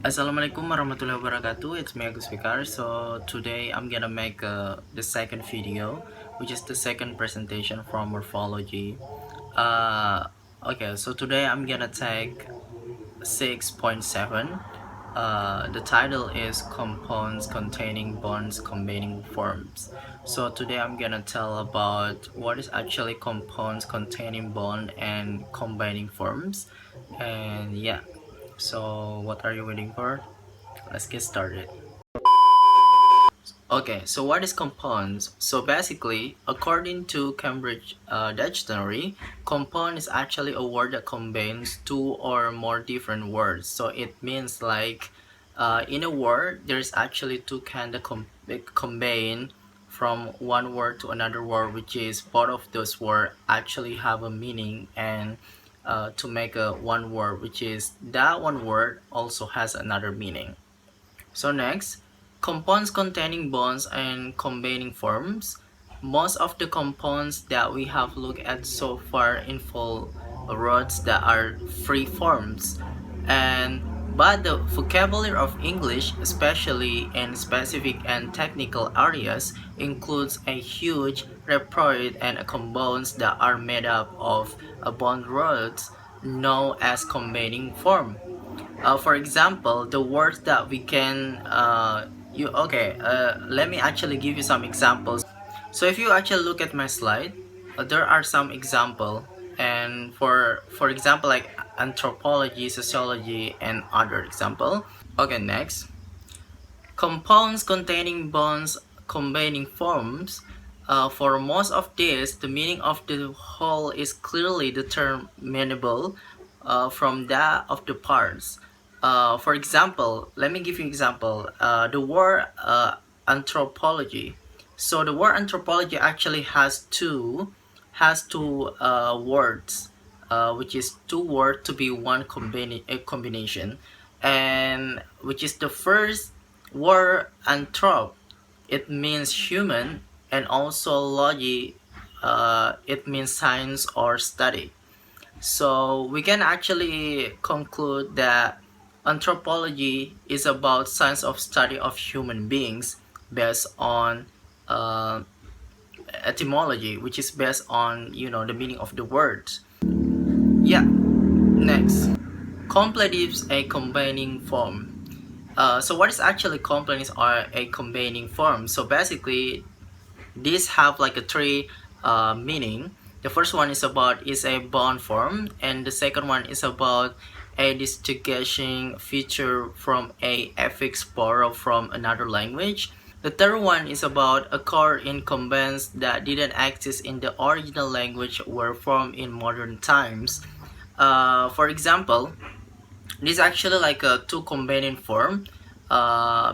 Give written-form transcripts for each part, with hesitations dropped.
Assalamualaikum warahmatullahi wabarakatuh. It's me Agus Fikar. So today I'm gonna make the second video, which is the second presentation from morphology. Okay, so today I'm gonna take 6.7. The title is Compounds Containing Bonds Combining Forms. So today I'm gonna tell about what is actually compounds containing bond and combining forms. And yeah, so what are you waiting for? Let's get started. Okay, so what is compounds? So basically, according to Cambridge Dictionary, compound is actually a word that combines two or more different words. So it means like in a word, there's actually two kind of combine from one word to another word, which is both of those words actually have a meaning, and to make a one word, which is that one word also has another meaning. So next, compounds containing bonds and combining forms. Most of the compounds that we have looked at so far involve words that are free forms, and but the vocabulary of English, especially in specific and technical areas, includes a huge repertoire and compounds that are made up of bond words known as combining form. For example, the words that we can let me actually give you some examples. So if you actually look at my slide, there are some example, and for example, like anthropology, sociology, and other example. Okay, next, compounds containing bonds combining forms. For most of this, the meaning of the whole is clearly determinable from that of the parts. For example, let me give you an example. The word anthropology. So the word anthropology actually has two words, which is two words to be one combination, and which is the first word anthrop. It means human, and also logy. It means science or study. So we can actually conclude that anthropology is about science of study of human beings based on uh, etymology, which is based on the meaning of the words. Yeah. Next, completives a combining form. So what is actually completives are a combining form? So basically, these have like a three meaning. The first one is a bond form, and the second one is about a distinguishing feature from a affix borrowed from another language. The third one is about a core incumbents that didn't exist in the original language were formed in modern times. For example, this is actually like a two combining form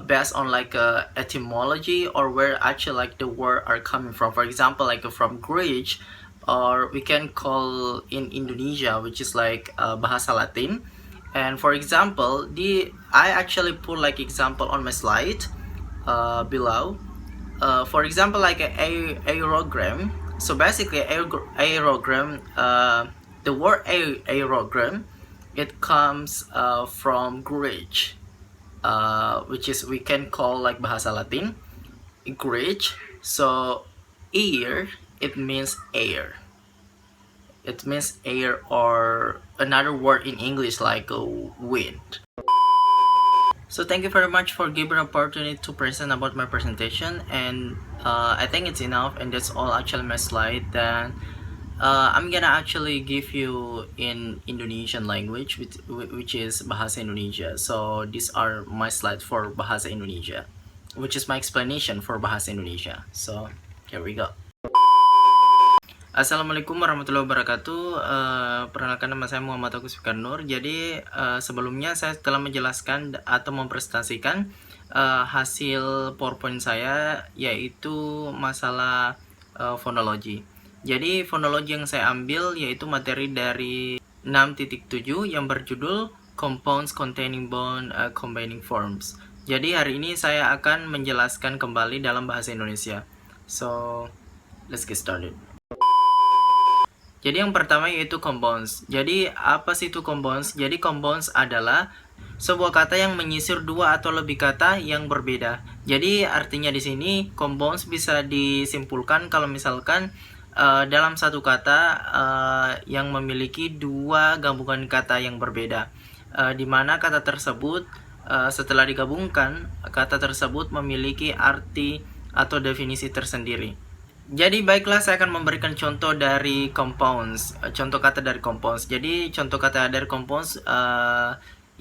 based on like a etymology, or where actually like the word are coming from. For example, like from Greek, or we can call in Indonesia, which is like bahasa Latin. And for example, the I actually put like example on my slide below. For example, like a aerogram. So basically, aerogram. The word aerogram, it comes from Greek, which is we can call like bahasa Latin, Greek. So air, it means air. It means air, or another word in English like wind. So thank you very much for giving an opportunity to present about my presentation, and I think it's enough, and that's all actually my slide. Then I'm gonna actually give you in Indonesian language, which is Bahasa Indonesia. So these are my slides for Bahasa Indonesia, which is my explanation for Bahasa Indonesia. So here we go. Assalamualaikum warahmatullahi wabarakatuh. Perkenalkan, nama saya Muhammad Agus Fikar Nur. Jadi sebelumnya saya telah menjelaskan atau mempresentasikan hasil PowerPoint saya, yaitu masalah fonologi. Jadi fonologi yang saya ambil yaitu materi dari 6.7 yang berjudul Compounds Containing Bond Combining Forms. Jadi hari ini saya akan menjelaskan kembali dalam bahasa Indonesia. So let's get started. Jadi yang pertama yaitu compounds. Jadi apa sih itu compounds? Jadi compounds adalah sebuah kata yang menyisir dua atau lebih kata yang berbeda. Jadi artinya di sini compounds bisa disimpulkan kalau misalkan dalam satu kata yang memiliki dua gabungan kata yang berbeda, di mana kata tersebut setelah digabungkan, kata tersebut memiliki arti atau definisi tersendiri. Jadi baiklah, saya akan memberikan contoh dari compounds, contoh kata dari compounds. Jadi contoh kata dari compounds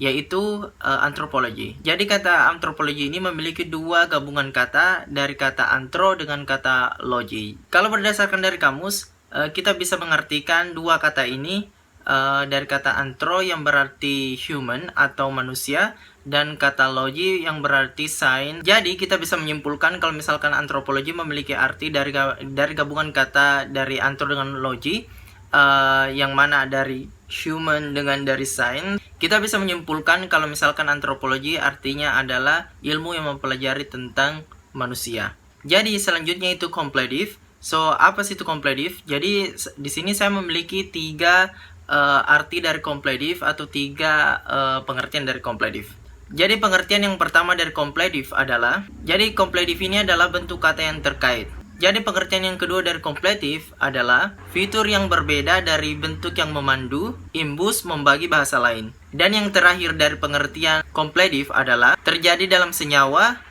yaitu anthropology. Jadi kata anthropology ini memiliki dua gabungan kata dari kata anthro dengan kata logi. Kalau berdasarkan dari kamus, kita bisa mengartikan dua kata ini dari kata anthro yang berarti human atau manusia dan kata logi yang berarti sign. Jadi kita bisa menyimpulkan kalau misalkan antropologi memiliki arti dari gabungan kata dari anthro dengan logi, yang mana dari human dengan dari sign. Kita bisa menyimpulkan kalau misalkan antropologi artinya adalah ilmu yang mempelajari tentang manusia. Jadi selanjutnya itu completive. So apa sih itu completive? Jadi di sini saya memiliki tiga arti dari completive atau tiga pengertian dari completive. Jadi pengertian yang pertama dari completive adalah, jadi completive ini adalah bentuk kata yang terkait. Jadi pengertian yang kedua dari completive adalah fitur yang berbeda dari bentuk yang memandu, imbus, membagi bahasa lain. Dan yang terakhir dari pengertian completive adalah terjadi dalam senyawa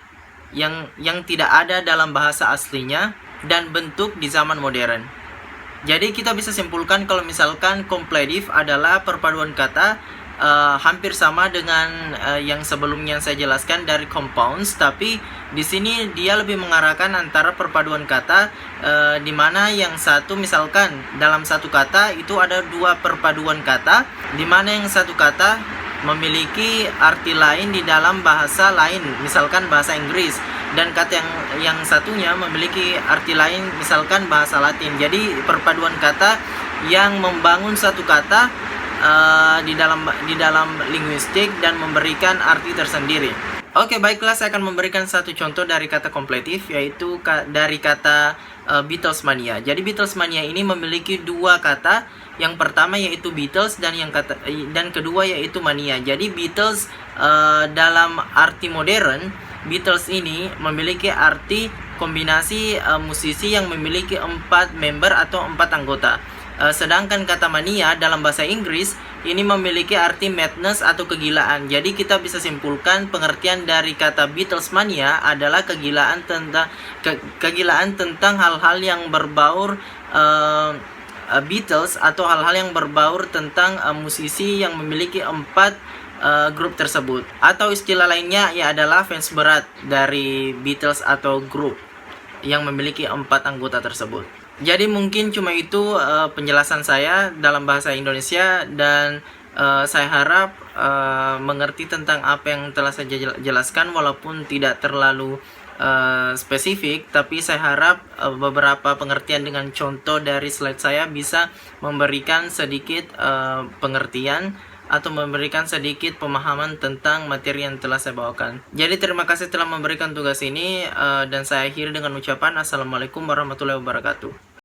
yang tidak ada dalam bahasa aslinya dan bentuk di zaman modern. Jadi kita bisa simpulkan kalau misalkan completive adalah perpaduan kata hampir sama dengan yang sebelumnya saya jelaskan dari compounds, tapi di sini dia lebih mengarahkan antara perpaduan kata di mana yang satu misalkan dalam satu kata itu ada dua perpaduan kata, di mana yang satu kata memiliki arti lain di dalam bahasa lain, misalkan bahasa Inggris, dan kata yang satunya memiliki arti lain misalkan bahasa Latin. Jadi perpaduan kata yang membangun satu kata di dalam linguistik dan memberikan arti tersendiri. Oke, baiklah, saya akan memberikan satu contoh dari kata completive, yaitu dari kata Beatlesmania. Jadi Beatlesmania ini memiliki dua kata. Yang pertama yaitu Beatles dan kedua yaitu mania. Jadi Beatles dalam arti modern, Beatles ini memiliki arti kombinasi musisi yang memiliki 4 member atau 4 anggota. Sedangkan kata mania dalam bahasa Inggris ini memiliki arti madness atau kegilaan. Jadi kita bisa simpulkan pengertian dari kata Beatlesmania adalah kegilaan tentang hal-hal yang berbaur Beatles atau hal-hal yang berbaur tentang musisi yang memiliki 4 grup tersebut. Atau istilah lainnya ya adalah fans berat dari Beatles atau grup yang memiliki 4 anggota tersebut. Jadi mungkin cuma itu penjelasan saya dalam bahasa Indonesia, dan saya harap mengerti tentang apa yang telah saya jelaskan walaupun tidak terlalu spesifik, tapi saya harap beberapa pengertian dengan contoh dari slide saya bisa memberikan sedikit pengertian atau memberikan sedikit pemahaman tentang materi yang telah saya bawakan. Jadi terima kasih telah memberikan tugas ini, dan saya akhiri dengan ucapan Assalamualaikum warahmatullahi wabarakatuh.